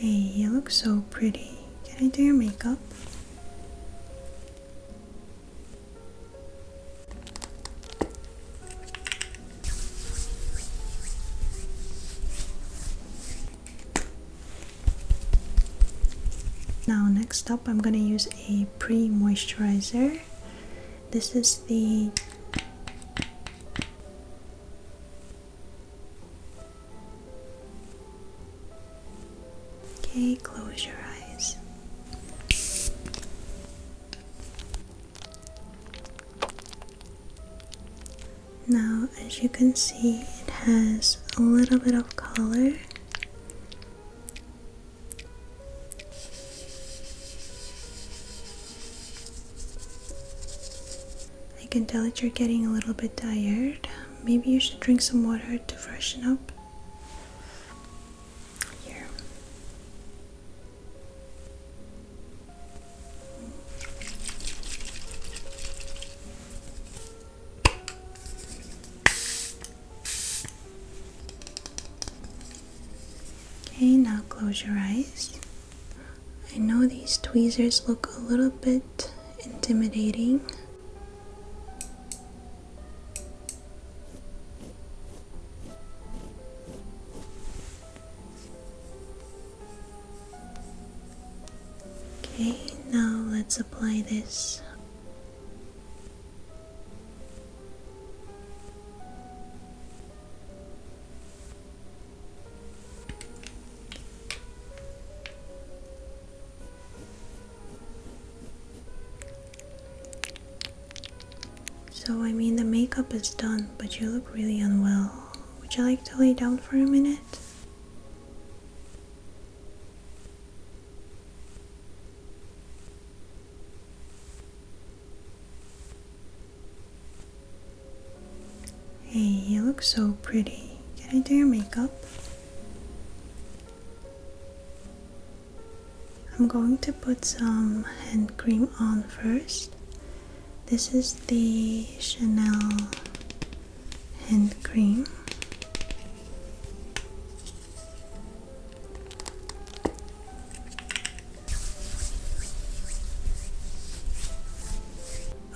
Hey, you look so pretty. Can I do your makeup? Now next up I'm gonna use a pre-moisturizer. This is the Okay, close your eyes. Now as you can see, it has a little bit of color. I can tell that you're getting a little bit tired. Maybe you should drink some water to freshen up. Here. Okay, now close your eyes. I know these tweezers look a little bit intimidating. Okay, now let's apply this. So, I mean, the makeup is done, but you look really unwell. Would you like to lay down for a minute? Hey, you look so pretty. Can I do your makeup? I'm going to put some hand cream on first. This is the Chanel hand cream.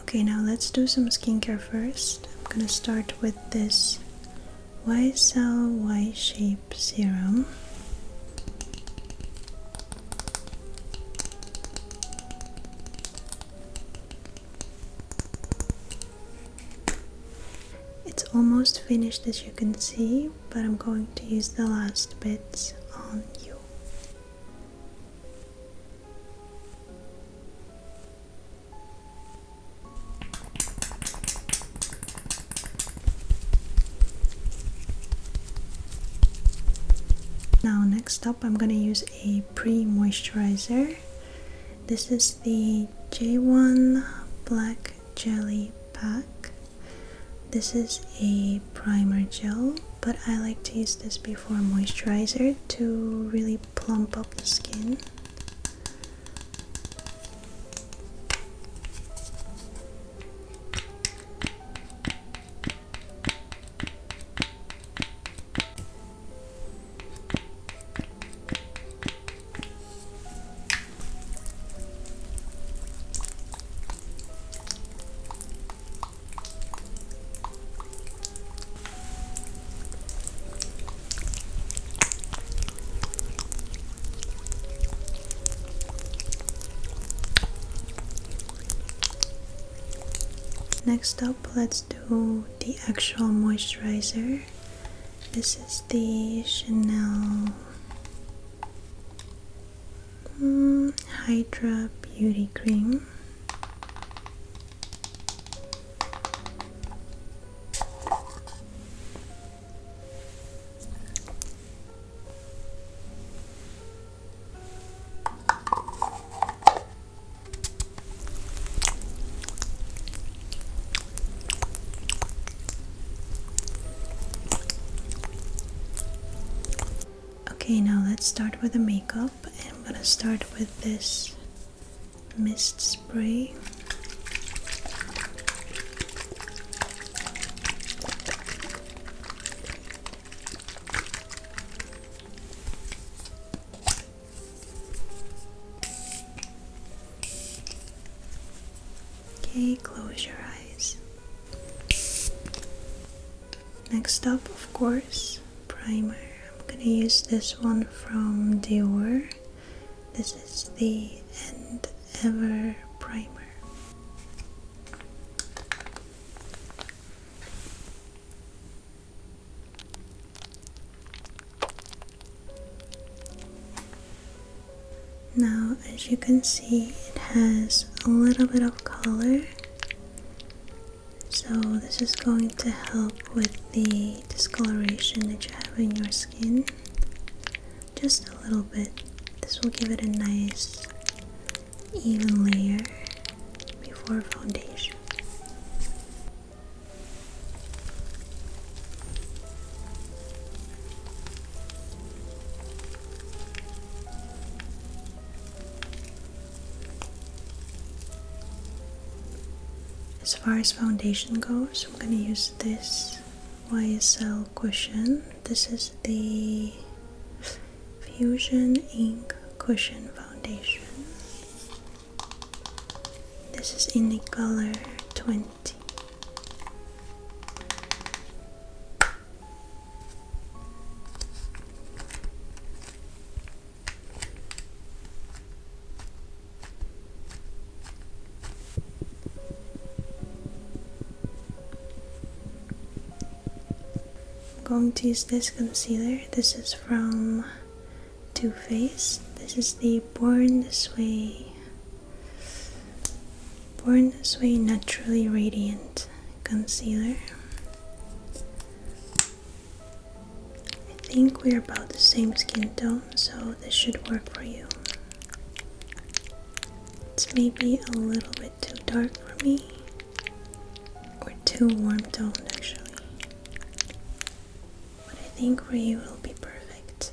Okay, now let's do some skincare first. I'm gonna start with this YSL Y-Shape Serum. It's almost finished, as you can see, but I'm going to use the last bits on you. Now next up I'm going to use a pre-moisturizer. This is the J1 Black Jelly Pack. This is a primer gel, but I like to use this before moisturizer to really plump up the skin. Next up, let's do the actual moisturizer. This is the Chanel Hydra Beauty Cream. Okay, now let's start with the makeup. I'm gonna start with this mist spray. Okay, close your eyes. Next up, of course, primer. I'm gonna use this one from Dior. This is the End Ever primer. Now, as you can see, it has a little bit of color, so this is going to help with the discoloration that you have in your skin. Just a little bit. This will give it a nice even layer before foundation. As far as foundation goes, I'm going to use this YSL cushion. This is the Fusion Ink Cushion Foundation. This is in the color 20. I'm going to use this concealer. This is from Too Faced. This is the Born This Way Naturally Radiant Concealer. I think we're about the same skin tone, so this should work for you. It's maybe a little bit too dark for me, or too warm toned actually. But I think for you it'll be perfect.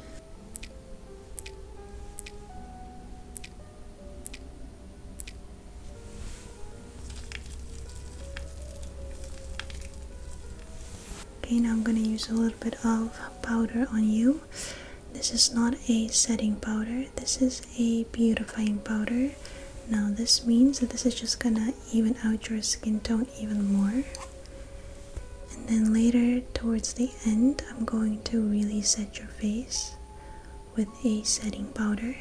Okay, now I'm going to use a little bit of powder on you. This is not a setting powder, this is a beautifying powder. Now this means that this is just gonna even out your skin tone even more. And then later, towards the end, I'm going to really set your face with a setting powder.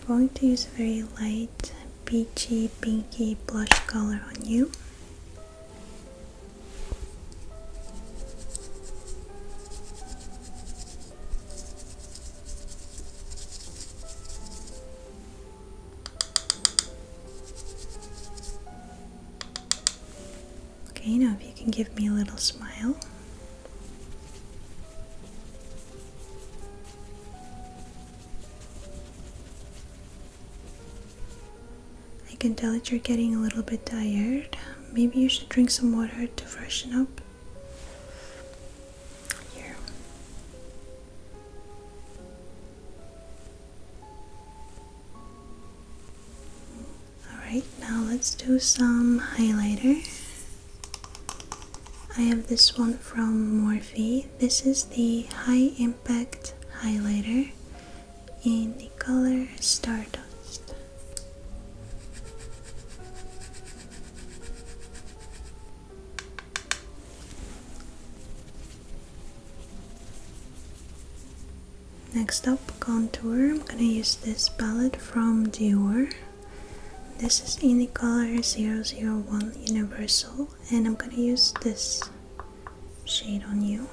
I'm going to use a very light peachy pinky blush color on you. Okay, now if you can give me a little smile. I can tell that you're getting a little bit tired. Maybe you should drink some water to freshen up. Here. Alright, now let's do some highlighter. I have this one from Morphe. This is the High Impact Highlighter in the color Stardust. Next up, contour. I'm gonna use this palette from Dior. This is in the color 001 Universal, and I'm gonna use this shade on you.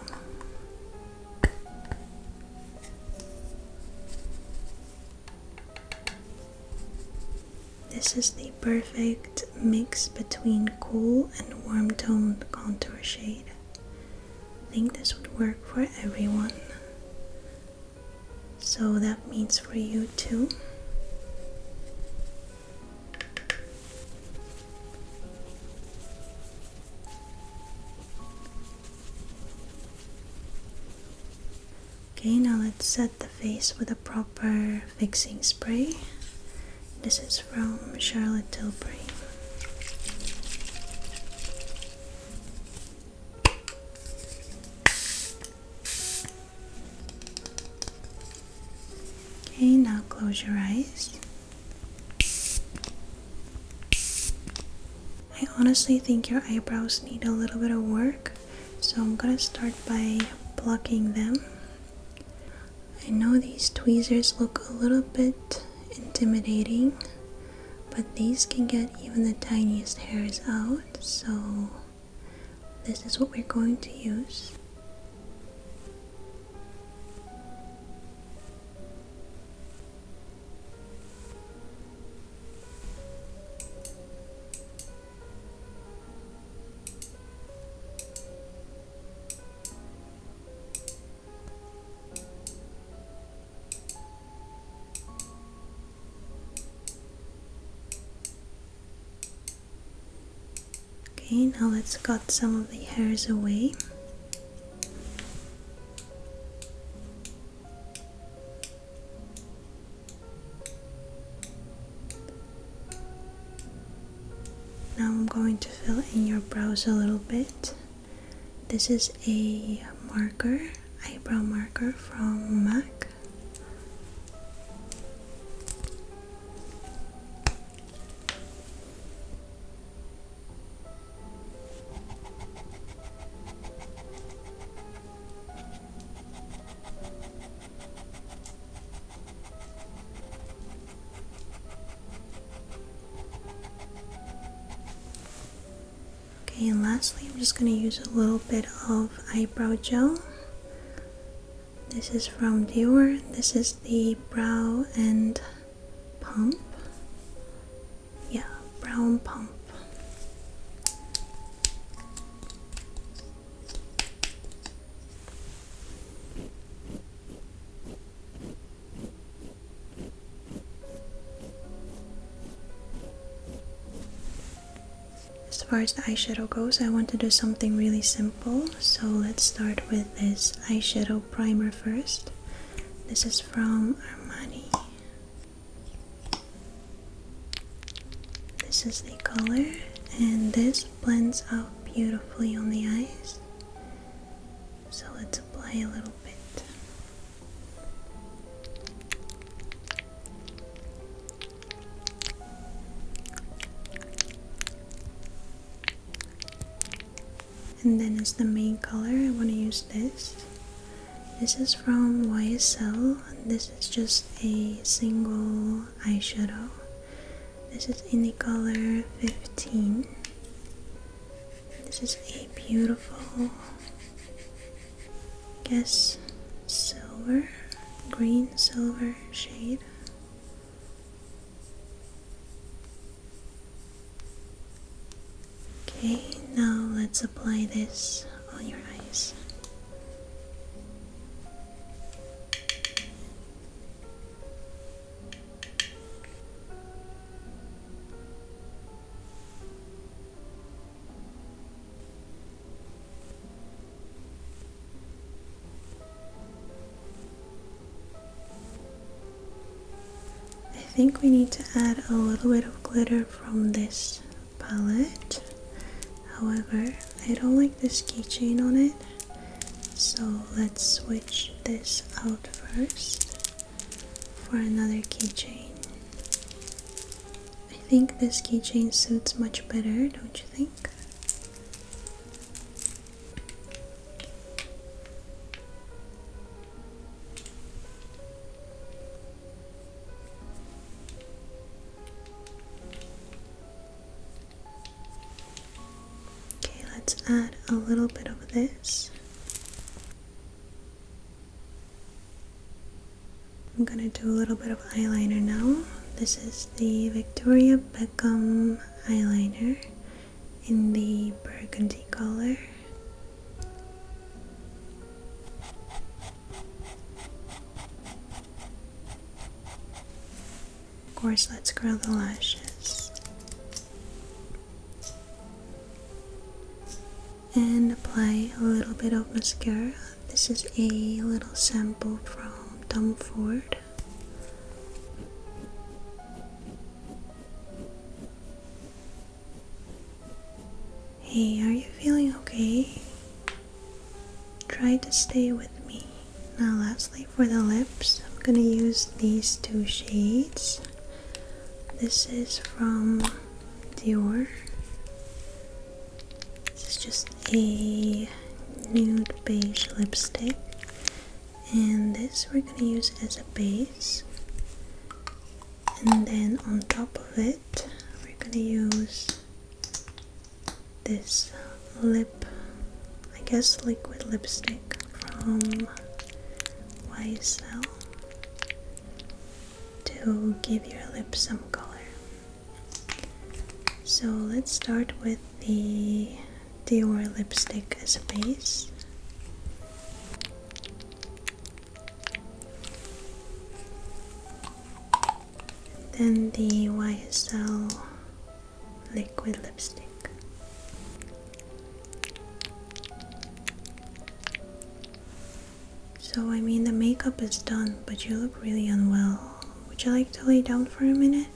This is the perfect mix between cool and warm toned contour shade. I think this would work for everyone. So that means for you too. Okay, now let's set the face with a proper fixing spray. This is from Charlotte Tilbury. Okay, now close your eyes. I honestly think your eyebrows need a little bit of work, so I'm gonna start by plucking them. I know these tweezers look a little bit intimidating, but these can get even the tiniest hairs out, so this is what we're going to use. Okay, now let's cut some of the hairs away. Now I'm going to fill in your brows a little bit. This is a marker, eyebrow marker from MAC. Okay, and lastly, I'm just going to use a little bit of eyebrow gel. This is from Dior. This is the Brow and Pump. Yeah, Brow and Pump. As far as the eyeshadow goes, I want to do something really simple, so let's start with this eyeshadow primer first. This is from Armani. This is the color, and this blends out beautifully on the eyes. So let's apply a little bit. And then as the main color, I want to use this. This is from YSL. This is just a single eyeshadow. This is in the color 15. This is a beautiful, I guess, silver, green silver shade. Okay, now let's apply this on your eyes. I think we need to add a little bit of glitter from this palette. However, I don't like this keychain on it, so let's switch this out first for another keychain. I think this keychain suits much better, don't you think? Let's add a little bit of this. I'm gonna do a little bit of eyeliner now. This is the Victoria Beckham eyeliner in the burgundy color. Of course, let's curl the lashes. And apply a little bit of mascara. This is a little sample from Tom Ford. Hey, are you feeling okay? Try to stay with me. Now lastly, for the lips, I'm gonna use these two shades. This is from Dior. This is just a nude beige lipstick, and this we're gonna use as a base, and then on top of it we're gonna use this I guess liquid lipstick from YSL to give your lips some color. So let's start with the Dior lipstick as a base. Then the YSL liquid lipstick. So I mean, the makeup is done, but you look really unwell. Would you like to lay down for a minute?